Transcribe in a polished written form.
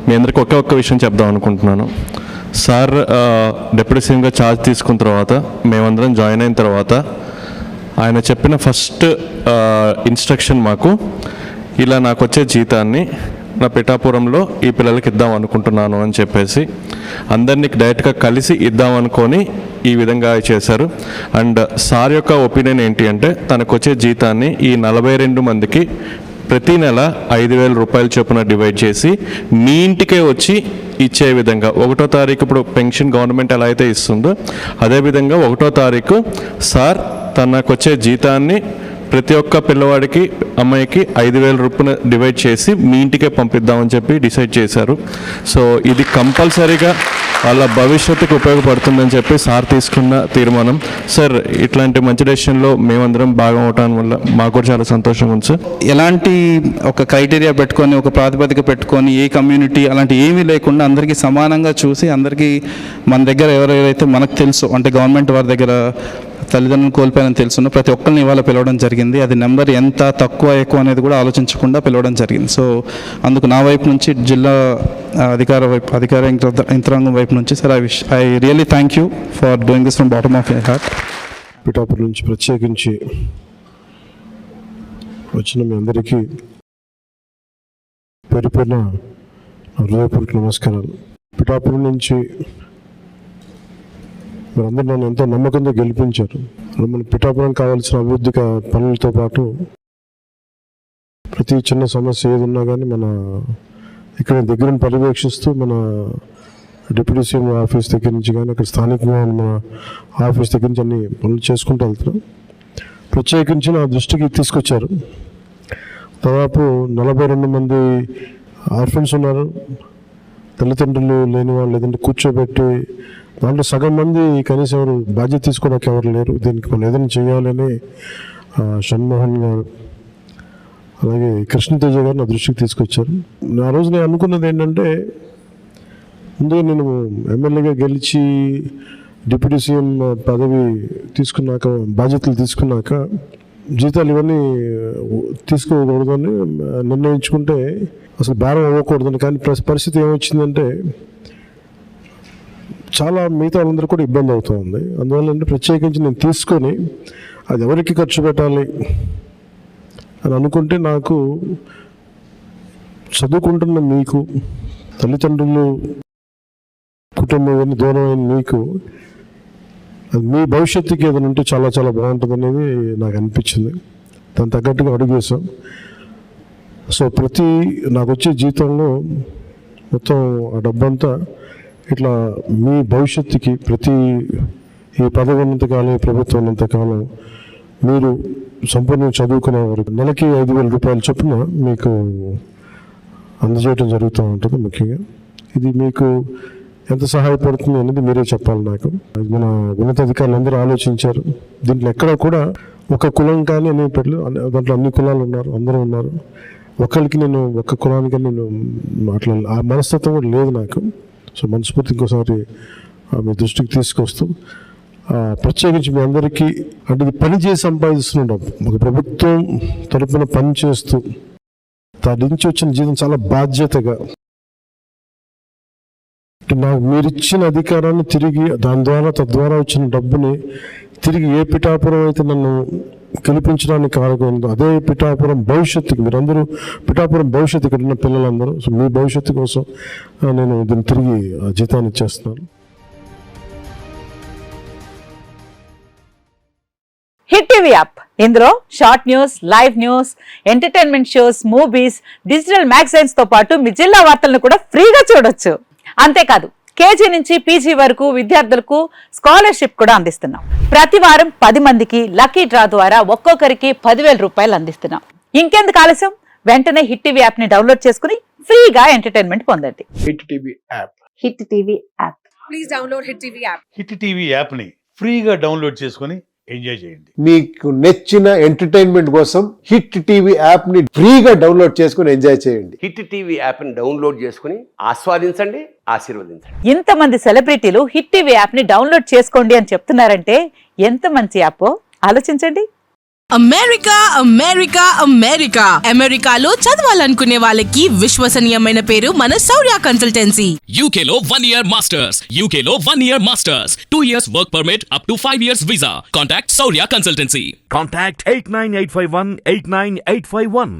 మీ అందరికీ ఒక్క విషయం చెప్దాం అనుకుంటున్నాను. సార్ డిప్యూటీ సీఎంగా ఛార్జ్ తీసుకున్న తర్వాత మేమందరం జాయిన్ అయిన తర్వాత ఆయన చెప్పిన ఫస్ట్ ఇన్స్ట్రక్షన్ మాకు, ఇలా నాకు వచ్చే జీతాన్ని నా పిఠాపురంలో ఈ పిల్లలకి ఇద్దాం అనుకుంటున్నాను అని చెప్పేసి అందరినీ డైరెక్ట్గా కలిసి ఇద్దాం అనుకొని ఈ విధంగా చేశారు. అండ్ సార్ యొక్క ఒపీనియన్ ఏంటి అంటే, తనకు వచ్చే జీతాన్ని ఈ 42 మందికి ప్రతి నెల 5,000 రూపాయల చొప్పున డివైడ్ చేసి మీ ఇంటికే వచ్చి ఇచ్చే విధంగా 1వ తారీఖు ఇప్పుడు పెన్షన్ గవర్నమెంట్ ఎలా అయితే ఇస్తుందో అదేవిధంగా 1వ తారీఖు సార్ తనకు వచ్చే జీతాన్ని ప్రతి ఒక్క పిల్లవాడికి అమ్మాయికి 5,000 రూపాయలు డివైడ్ చేసి మీ ఇంటికే పంపిద్దామని చెప్పి డిసైడ్ చేశారు. సో ఇది కంపల్సరీగా వాళ్ళ భవిష్యత్తుకు ఉపయోగపడుతుందని చెప్పి సార్ తీసుకున్న తీర్మానం. సార్ ఇట్లాంటి మంచి డెసిషన్లో మేమందరం భాగం అవటం వల్ల మాకు కూడా చాలా సంతోషంగా ఉంది సార్. ఎలాంటి ఒక క్రైటీరియా పెట్టుకొని ఒక ప్రాతిపదిక పెట్టుకొని ఏ కమ్యూనిటీ అలాంటి ఏమీ లేకుండా అందరికీ సమానంగా చూసి అందరికీ మన దగ్గర ఎవరెవరైతే మనకు తెలుసు అంటే గవర్నమెంట్ వారి దగ్గర తల్లిదండ్రులు కోల్పోయారని తెలుసున్న ప్రతి ఒక్కరిని ఇవాళ పిలవడం జరిగింది. అది నెంబర్ ఎంత తక్కువ ఎక్కువ అనేది కూడా ఆలోచించకుండా పిలవడం జరిగింది. సో అందుకు నా వైపు నుంచి జిల్లా అధికార యంత్రాంగం వైపు నుంచి sir I really thank you for doing this from bottom of my heart. Pithapuram నుంచి ప్రత్యేకించి వచ్చిన మీ అందరికీ పేరు పేరున హృదయపూర్వక నమస్కారాలు. పిఠాపురం నుంచి మీరందరూ నన్ను ఎంతో నమ్మకంతో గెలిపించారు. మన పిఠాపురం కావాల్సిన అభివృద్ధి పనులతో పాటు ప్రతి చిన్న సమస్య ఏది ఉన్నా కానీ మన ఇక్కడ దగ్గరని పర్యవేక్షిస్తూ మన డిప్యూటీ సీఎం ఆఫీస్ దగ్గర నుంచి కానీ అక్కడ స్థానికంగా మన ఆఫీస్ దగ్గర నుంచి అన్ని పనులు చేసుకుంటూ వెళ్తున్నాం. ప్రత్యేకించి నా దృష్టికి తీసుకొచ్చారు. దాదాపు 42 మంది ఆర్ఫన్స్ ఉన్నారు, తల్లిదండ్రులు లేని వాళ్ళు, లేదంటే కూర్చోబెట్టి దాంట్లో సగం మంది కనీసం ఎవరు బాధ్యత తీసుకోవడానికి ఎవరు లేరు. దీనికి మనం ఏదైనా చేయాలని షణ్మోహన్ గారు అలాగే కృష్ణతేజ గారు నా దృష్టికి తీసుకొచ్చారు. ఆ రోజు నేను అనుకున్నది ఏంటంటే, ముందుగా నేను ఎమ్మెల్యేగా గెలిచి డిప్యూటీ సీఎం పదవి తీసుకున్నాక, బాధ్యతలు తీసుకున్నాక జీతాలు ఇవన్నీ తీసుకోకూడదని నిర్ణయించుకుంటే అసలు భారం అవ్వకూడదని. కానీ పరిస్థితి ఏమొచ్చిందంటే చాలా మిగతా వాళ్ళందరూ కూడా ఇబ్బంది అవుతూ ఉంది. అందువల్ల అంటే ప్రత్యేకించి నేను తీసుకొని అది ఎవరికి ఖర్చు పెట్టాలి అని అనుకుంటే, నాకు చదువుకుంటున్న మీకు, తల్లిదండ్రులు కుటుంబం ఇవన్నీ దూరమైన మీకు, అది మీ భవిష్యత్తుకి ఏదైనా ఉంటే చాలా చాలా బాగుంటుంది అనేది నాకు అనిపించింది. దాని తగ్గట్టుగా అడుగు వేసాం. సో నాకు వచ్చే జీతంలో మొత్తం ఆ డబ్బంతా ఇట్లా మీ భవిష్యత్తుకి ఈ పదవి ఉన్నంతకాలం, ఈ ప్రభుత్వం ఉన్నంతకాలం మీరు సంపూర్ణంగా చదువుకునే వరకు నెలకి 5,000 రూపాయల చొప్పున మీకు అందజేయడం జరుగుతూ ఉంటుంది. ముఖ్యంగా ఇది మీకు ఎంత సహాయపడుతుంది అనేది మీరే చెప్పాలి నాకు. మన ఉన్నతాధికారులు అందరూ ఆలోచించారు. దీంట్లో ఎక్కడ కూడా ఒక కులం కానీ అనే పెట్టలేదు. దాంట్లో అన్ని కులాలు ఉన్నారు, అందరూ ఉన్నారు. ఒక్క కులానికి నేను మాట్లాడాలి ఆ మనస్తత్వం కూడా లేదు నాకు. సో మనస్ఫూర్తి ఇంకోసారి మీ దృష్టికి తీసుకొస్తూ ప్రత్యేకించి మీ అందరికీ అంటే ఇది పని చేసి సంపాదిస్తున్నాం. ఒక ప్రభుత్వం తరపున పని చేస్తూ దాని నుంచి వచ్చిన జీతం చాలా బాధ్యతగా నాకు మీరిచ్చిన అధికారాన్ని తిరిగి తద్వారా వచ్చిన డబ్బుని తిరిగి ఏ పిఠాపురం అయితే నన్ను గెలిపించడానికి కారణమైందో అదే పిఠాపురం భవిష్యత్తుకి, మీరందరూ పిఠాపురం భవిష్యత్తు, ఇక్కడ ఉన్న పిల్లలందరూ, సో మీ భవిష్యత్తు కోసం నేను దీన్ని తిరిగి జీతాన్ని ఇచ్చేస్తున్నాను. హిట్ టీవీ యాప్, ఇందులో short news, live news, entertainment shows, movies, digital magazines తో పాటు మీ జిల్లా వార్తలను కూడా ఫ్రీగా చూడొచ్చు. అంతేకాదు కేజీ నుంచి పీజీ వరకు విద్యార్థులకు స్కాలర్షిప్ కూడా అందిస్తున్నాం. ప్రతి వారం 10 మందికి లక్కీ డ్రా ద్వారా ఒక్కొక్కరికి 10,000 రూపాయలు అందిస్తున్నాం. ఇంకెందుకు ఆలస్యం, వెంటనే హిట్ టీవీ యాప్ ని డౌన్లోడ్ చేసుకుని ఫ్రీగా ఎంటర్టైన్మెంట్ పొందండి. Hit TV app. Hit TV app. Please download hit TV app. Hit TV app ని ఫ్రీగా డౌన్లోడ్ చేసుకుని ఎంజాయ్ చేయండి. మీకు నచ్చిన ఎంటర్టైన్మెంట్ కోసం హిట్ టీవీ యాప్ ని ఫ్రీగా డౌన్లోడ్ చేసుకుని ఎంజాయ్ చేయండి. హిట్ టీవీ యాప్ ని డౌన్లోడ్ చేసుకుని ఆస్వాదించండి, ఆశీర్వదించండి. ఇంతమంది సెలబ్రిటీలు హిట్ టీవీ యాప్ ని డౌన్లోడ్ చేసుకోండి అని చెప్తున్నారంటే ఎంత మంచి యాప్ ఆలోచించండి. అమెరికా అమెరికా అమెరికా అమెరికాలో చదవాలనుకునే వాళ్ళకి విశ్వసనీయమైన పేరు మన శౌర్య కన్సల్టెన్సీ. UK లో 1 year masters. UK లో 1 year masters. 2 years work permit up to 5 years visa. Contact Saurya Consultancy. Contact 89851 89851.